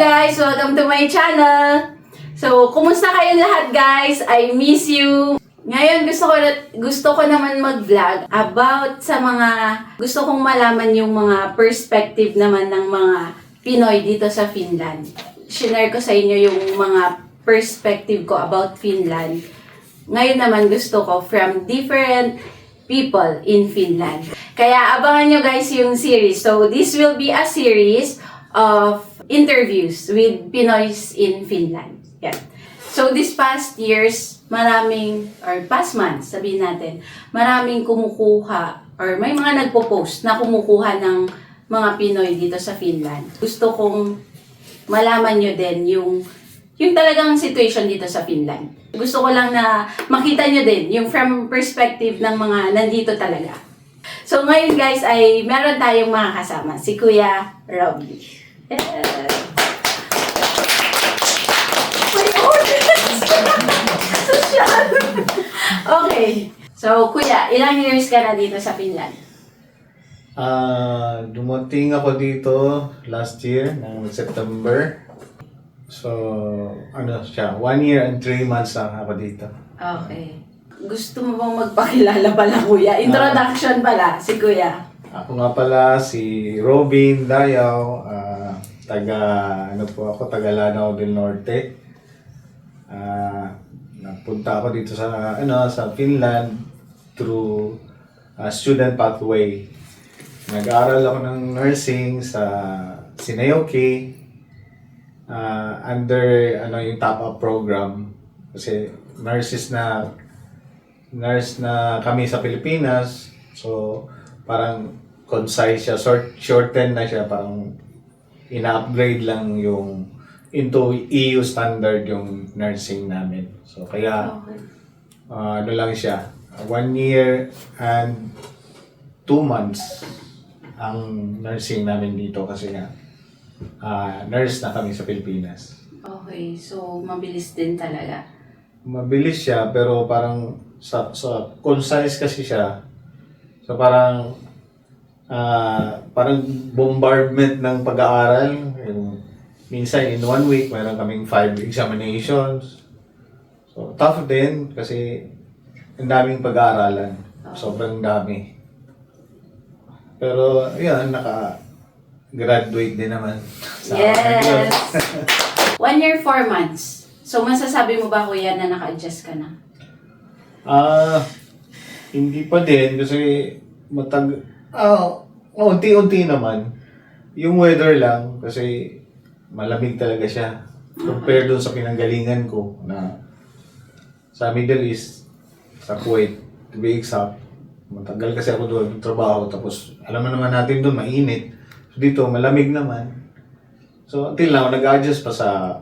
guys! Welcome to my channel! So, kumusta kayong lahat guys? I miss you! Ngayon, gusto ko naman mag-vlog about sa mga gusto kong malaman yung mga perspective naman ng mga Pinoy dito sa Finland. Share ko sa inyo yung mga perspective ko about Finland. Ngayon naman gusto ko from different people in Finland. Kaya abangan nyo guys yung series. So, this will be a series of interviews with Pinoys in Finland. Yeah. So, this past years, past months, sabihin natin, maraming kumukuha, or may mga nagpo-post na kumukuha ng mga Pinoy dito sa Finland. Gusto kong malaman nyo din yung talagang situation dito sa Finland. Gusto ko lang na makita nyo din yung from perspective ng mga nandito talaga. So, ngayon guys, ay meron tayong mga kasama. Si Kuya Robby. Yes. May audience! Social! Okay. So, Kuya, ilang years ka na dito sa Finland? Dumating ako dito last year, ng September. So, ano siya, 1 year and 3 months na ako dito. Okay. Gusto mo bang magpakilala pala, Kuya? Introduction pala, si Kuya. Ako nga pala si Robin Dayaw, taga Lanao del Norte. Napunta ako dito sa Finland through student pathway. Nag-aaral ako ng nursing sa Sinayoki under yung top-up program kasi nurse na kami sa Pilipinas, so parang concise siya, shorten na siya, parang ina-upgrade lang yung into EU standard yung nursing namin. So kaya ano lang siya, 1 year and 2 months ang nursing namin dito kasi nga nurse na kami sa Pilipinas. Okay, so mabilis din talaga. Mabilis siya pero parang sa concise kasi siya. So parang bombardment ng pag-aaral. Minsan in 1 week mayroon kaming 5 examinations. So tough din kasi ang daming pag-aaralan. Sobrang dami. Pero yun, naka-graduate din naman. Yes! 1 year, 4 months. So masasabi mo ba, Kuya, na naka-adjust ka na? Hindi pa din kasi unti-unti naman. Yung weather lang kasi malamig talaga siya. Compare doon sa pinanggalingan ko na sa Middle East, sa Kuwait, to be exact. Matagal kasi ako doon trabaho, tapos alam mo naman natin doon mainit. So dito malamig naman. So until now nag-adjust pa sa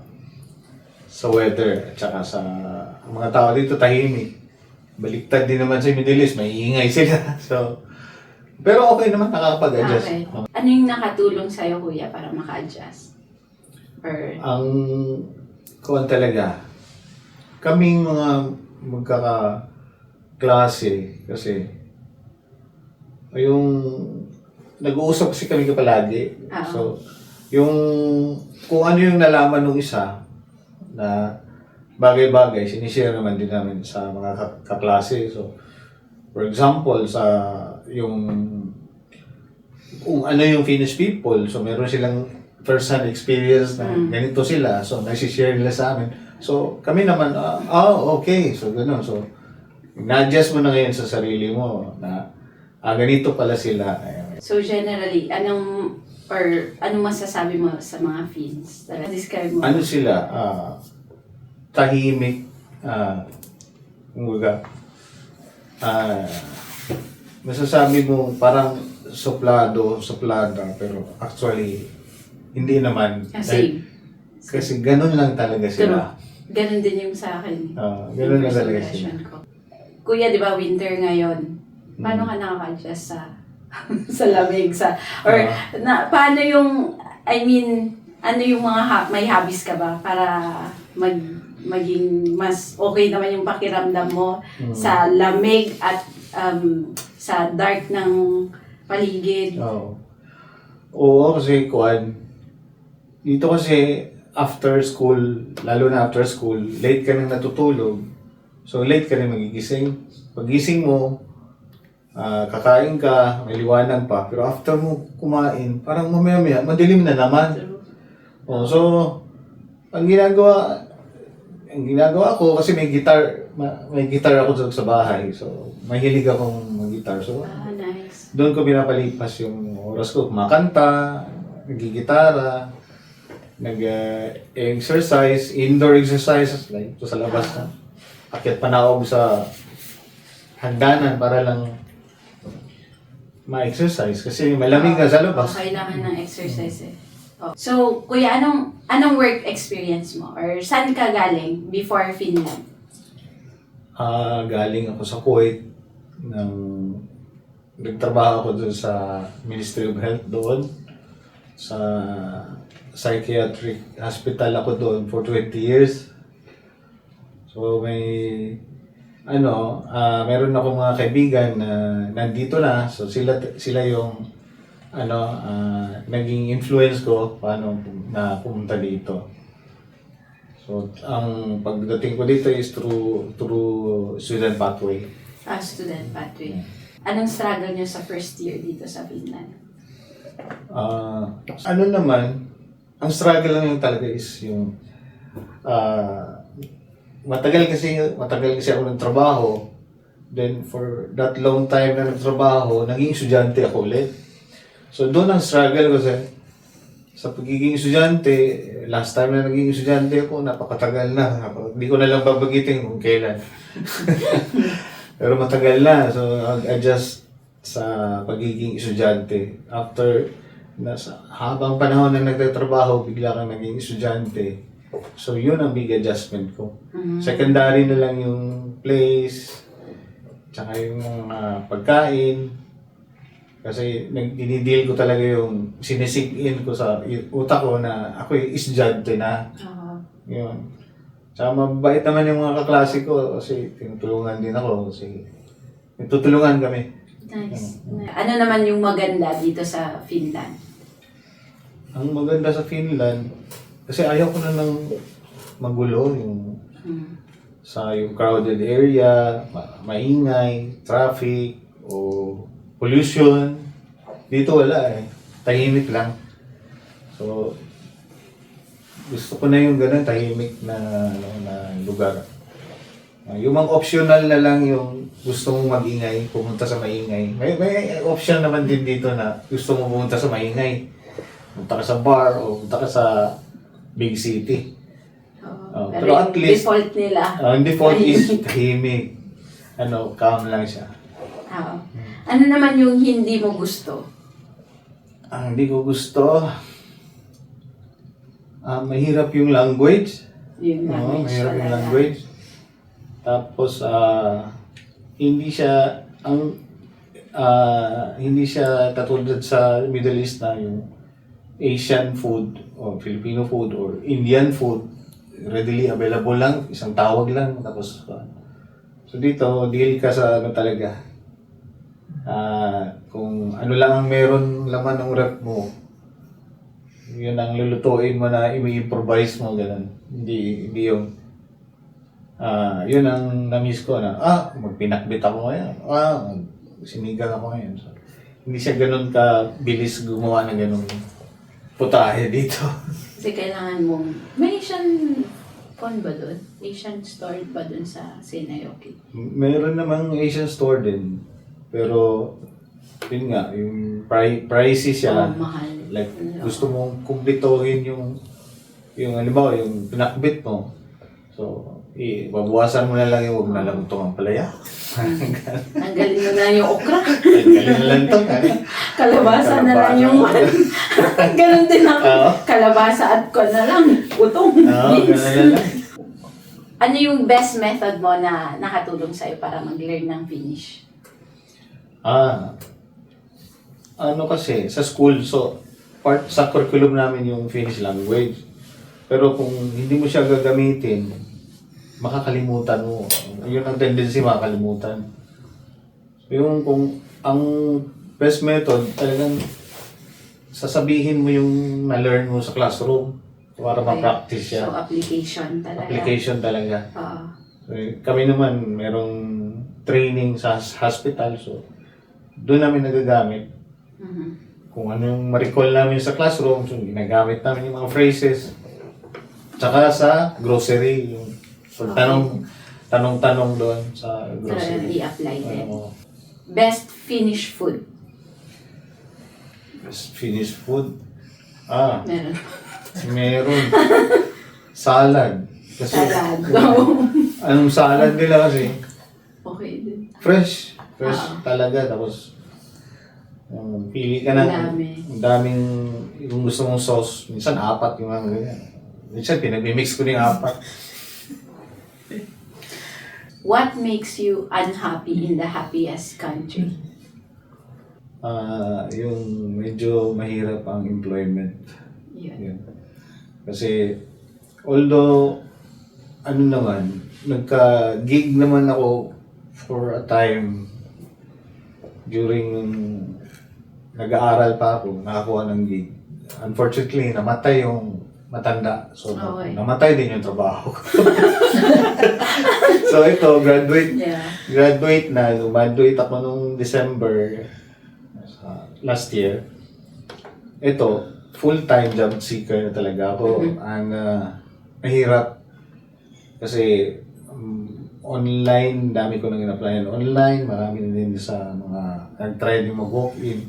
weather at saka sa mga tao dito tahimik. Baliktad din naman sa Middle East, may ingay sila. So pero okay naman, nakakapag-adjust. Okay. Ano yung nakatulong sa'yo, Kuya, para maka-adjust? Ang kuwan talaga, kaming mga magkakaklase kasi yung nag-uusap kasi kami palagi. So yung kung ano yung nalaman ng isa na bagay-bagay, sinishare naman din namin sa mga kaklase. So for example, kung ano yung Finnish people, so meron silang first-hand experience na ganito sila, so nasi-share nila sa amin. So kami naman, okay, so gano'n. So na-adjust mo na ngayon sa sarili mo na ganito pala sila. So generally, anong masasabi mo sa mga Finns? Describe mo. Ano sila? Tahimik. Masasabi mo parang suplada, pero actually hindi naman. Same. Kasi ganun lang talaga sila. Ganun din yung sa akin. Ganun lang talaga sila. Kuya, di ba winter ngayon? Paano ka nakaka-adjust sa lamig? Paano yung, ano yung mga may hobbies ka ba para maging mas okay naman yung pakiramdam mo sa lamig at sa dark ng paligid? Oo, kasi dito kasi after school, lalo na after school, late ka nang natutulog. So, late ka rin magigising. Pagising mo, kakain ka, may liwanag pa. Pero after mo kumain, parang mamaya-maya, madilim na naman. Oh, so, ang ginagawa ko, kasi may guitar ako sa bahay. So, mahilig akong mag-guitar. So, Nice. doon ko pinapalipas yung oras ko. Kumakanta, nagigitara, nag-exercise, indoor exercises, like ito sa labas na. Akyat panawag sa hagdanan para lang ma-exercise kasi malamig na sa labas. Kailangan ng exercise eh. Oh. So, kuya, anong work experience mo? Or saan ka galing before Finland? Galing ako sa Kuwait. Nagtrabaho ako doon sa Ministry of Health doon. Sa psychiatric hospital ako doon for 20 years. So meron ako mga kaibigan na nandito na. So sila yung naging influence ko paano na pumunta dito. So ang pagdating ko dito is through student pathway. Student pathway. Anong struggle nyo sa first year dito sa Finland? Ang struggle lang yung talaga is yung matagal kasi ako ng trabaho. Then for that long time na nagtrabaho, naging estudyante ako ulit. So doon ang struggle kasi sa pagiging estudyante, last time na naging estudyante ako, napakatagal na. Hindi ko na lang babagitin kung kailan. Pero matagal na. So adjust sa pagiging estudyante. After habang panahon na nagtatrabaho, bigla kang naging estudyante. So yun ang big adjustment ko. Secondary na lang yung place, tsaka yung mga pagkain. Kasi dinideal ko talaga yung sinisig-in ko sa utak ko na ako yung estudyante na. Yun. Tsaka mabait naman yung mga kaklase ko kasi tinutulungan din ako. Kasi tutulungan kami. Nice. Ano naman yung maganda dito sa Finland? Ang maganda sa Finland, kasi ayaw ko na ng magulo yung yung crowded area, maingay, traffic, o pollution. Dito wala eh. Tahimik lang. So, gusto ko na yung ganun, tahimik na lugar. Yung mga optional na lang yung gusto mong mag-ingay, pumunta sa maingay. May option naman din dito na gusto mo pumunta sa maingay. Punta ka sa bar o punta ka sa big city. Pero at least, default nila. Ang default is tahimik. Calm lang siya. Ano naman yung hindi mo gusto? Ang hindi ko gusto, mahirap yung language. Mahirap yung language. Tapos, hindi siya katulad sa Middle East na yung Asian food or Filipino food or Indian food readily available lang, isang tawag lang tapos so dito deal ka sa talaga kung ano lang ang meron laman ng rep mo, yun ang lulutuin mo na i-improvise mo ganun. Hindi yung yun ang na-miss ko na magpinakbit ako ngayon, sinigang ako ngayon. So, hindi siya ganun ka bilis gumawa ng ganun putahe dito. Kasi kailangan mong... May Asian ba doon? Asian store ba doon sa Sinayoki? Meron namang Asian store din. Pero, yun nga, yung pricey siya. Mahal. Like, gusto mong kumplitohin yung halimbawa, yung pinakbit mo. So, babawasan mo na lang yung huwag na lang itong ang palaya. Tanggalin mo na yung okra. Tanggalin na lang ito. Kalabasa na lang yung ganun din ako. Kalabasa at ko na lang. Utong. Ganun na lang. Ano yung best method mo na nakatulong sa'yo para mag-learn ng Finnish? Kasi, sa school, so, part sa curriculum namin yung Finnish language. Pero kung hindi mo siya gagamitin, makakalimutan mo. Yun ang tendency, makakalimutan. Yung kung ang best method, talagang sasabihin mo yung na-learn mo sa classroom. para Okay. ma-practice siya. So, application talaga. Application talaga. Oo. Kami naman, merong training sa hospital, so doon namin nagagamit. Mhm. Kung ano yung ma-recall namin sa classroom, so ginagamit namin yung mga phrases. Tsaka sa grocery, yung tanong-tanong doon sa Talagang grocery. i-apply din. Oo. Best Finnish food. Finished food. Meron. Meron. Salad. Kasi, Salad. anong salad nila kasi? Okay din. Fresh. Ah. Talaga. Tapos, pili ka ng Dami. ang daming, kung gusto mong sauce, minsan 4 yung mga ganyan. Minsan pinag-mix ko ng 4. What makes you unhappy in the happiest country? Yung medyo mahirap ang employment. Yun. Yun. Kasi, although, ano naman, nagka-gig naman ako for a time during nag-aaral pa ako, nakakuha ng gig. Unfortunately, namatay yung matanda. So, Okay. namatay din yung trabaho ko. So, ito, Yeah. graduate na. Graduate ako nung December last year. Ito, full-time job seeker na talaga ako. Ang mahirap kasi online, dami ko nang in-applyan online, marami na din sa mga nag-try din mag-walk-in.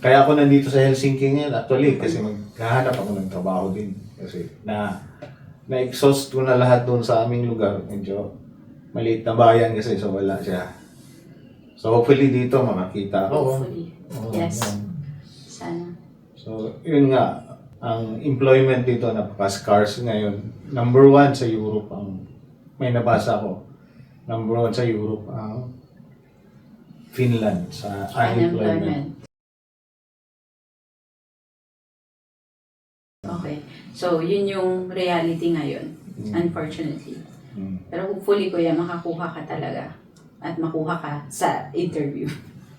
Kaya ako nandito sa Helsinki ngayon actually kasi maghahanap ako ng trabaho din. Kasi na-exhaust ko na lahat doon sa aming lugar. Medyo maliit na bayan kasi so wala siya. So hopefully dito makakita ako. Hopefully. Oo, Yes. yan. Sana. So, yun nga, ang employment dito napaka-scarce ngayon. Number 1 sa Europe ang may nabasa ko. Number 1 sa Europe ang Finland sa unemployment. Okay. So, yun yung reality ngayon. Unfortunately. Pero hopefully, kuya, makakuha ka talaga. At makuha ka sa interview.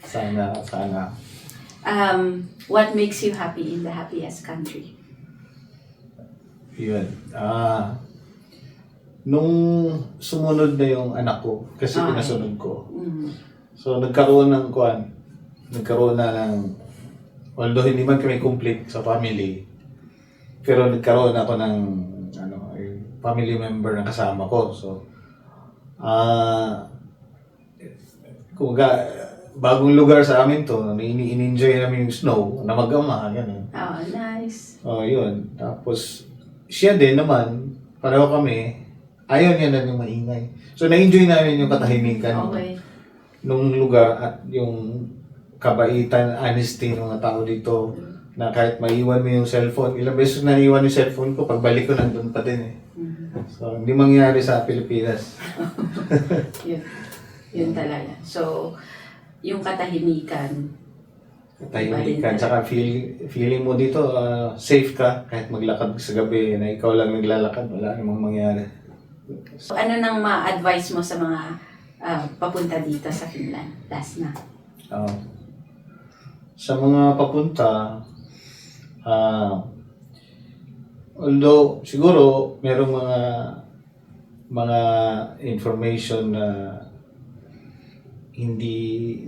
Sana. What makes you happy in the happiest country? Yun. Nung sumunod na yung anak ko, kasi Okay. pinasunod ko. Mm. So, nagkaroon na ng, although hindi man kami complete sa family, pero nagkaroon ako ng, yung family member na kasama ko. So, bagong lugar sa amin to, in-enjoy namin yung snow, na mag-ama, gano'n. Oh, nice. Oh, yun. Tapos, siya din naman, pareho kami, ayaw niya na yung maingay. So, na-enjoy namin yung katahimikan Okay. nung lugar at yung kabaitan, honesty ng mga tao dito na kahit maiwan mo yung cellphone, ilang beses na naiwan yung cellphone ko, pagbalik ko nandun pa din eh. So, hindi mangyari sa Pilipinas. Yun talaga. So, yung katahimikan. Tahimikan, saka feeling mo dito, safe ka kahit maglakad sa gabi na ikaw lang naglalakad, wala namang mangyari. So, ano nang ma-advise mo sa mga papunta dito sa Finland? Last na. Sa mga papunta, although siguro merong mga information na hindi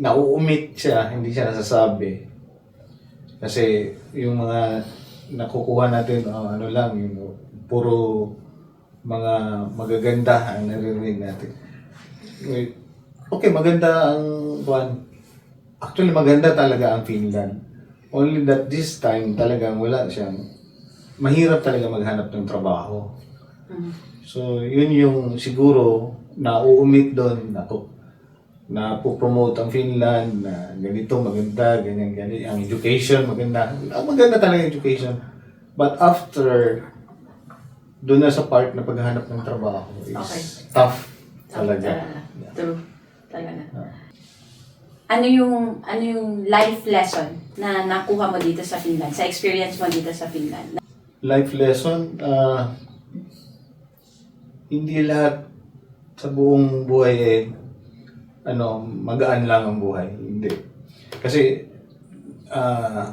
nauumit siya, hindi siya nasasabi. Kasi yung mga nakukuha natin, ano lang, yung puro mga magaganda ang naririnig natin. Okay, maganda ang buwan. Actually, maganda talaga ang Finland. Only that this time talagang wala siyang, mahirap talaga maghanap ng trabaho. So, yun yung siguro nauumit doon na po-promote ang Finland na ganito, maganda, ganyan. Ang education, maganda. Maganda talaga yung education. But after, doon na sa part na paghahanap ng trabaho is tough talaga. True. Talaga. Ano yung life lesson na nakuha mo dito sa Finland? Sa experience mo dito sa Finland? Life lesson, hindi lahat sa buong buhay magaan lang ang buhay. Hindi. Kasi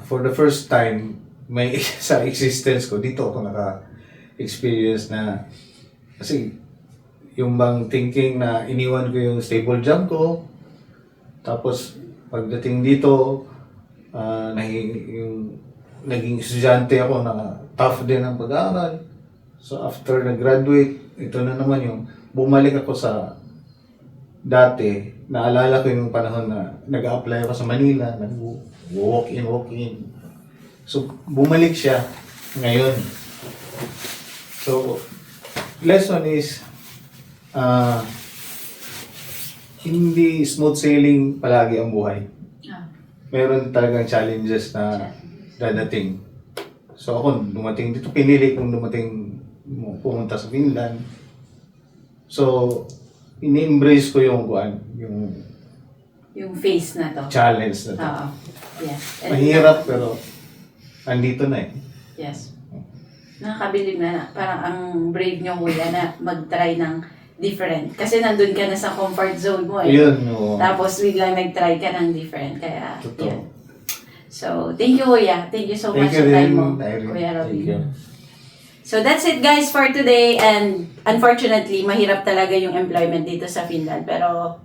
for the first time, may sa existence ko, dito ako naka-experience na, kasi yung bang thinking na iniwan ko yung stable job ko, tapos pagdating dito, yung naging estudyante ako na tough din ang pag-aaral. So after nag-graduate, ito na naman yung bumalik ako sa dati. Naalala ko yung panahon na nag-a-apply ako sa Manila, nag-walk in. So bumalik siya ngayon. So lesson is hindi smooth sailing palagi ang buhay. Meron talagang challenges na dadating. So ako, dumating dito, pinili kong pumunta sa Finland. So, ini-embrace ko yung face na to. challenge na to. Oo. Yes. And- Mahirap pero andito na eh. Yes. Nakakabilib na. Parang ang brave nyo, kuya, na mag-try ng different. Kasi nandun ka na sa comfort zone mo eh. Yun, oo. Tapos biglang nag-try ka ng different. Kaya, Totoo. yun. So, thank you, kuya. Thank you so much Thank you sa time rin, mo, Irene. Kuya Robby. Thank you. So, that's it guys for today. And unfortunately, mahirap talaga yung employment dito sa Finland. Pero,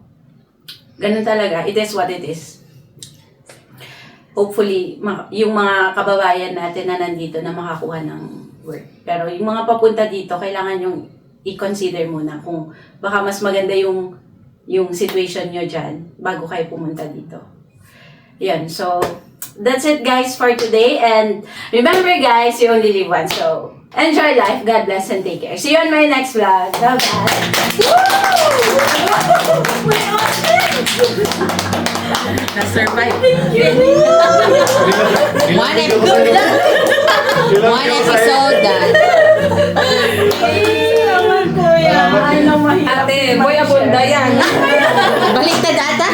ganun talaga. It is what it is. Hopefully, yung mga kababayan natin na nandito na makakuha ng work. Pero yung mga papunta dito, kailangan yung i-consider muna kung baka mas maganda yung situation nyo dyan bago kayo pumunta dito. Yan. So, that's it guys for today. And remember guys, you only live once. So, enjoy life. God bless and take care. See you on my next vlog. Bye-bye. Na-survive. One episode lang. One episode done. Salamat kuya. Ay, mahirap. Ate, boy abunda yan. Balik na data.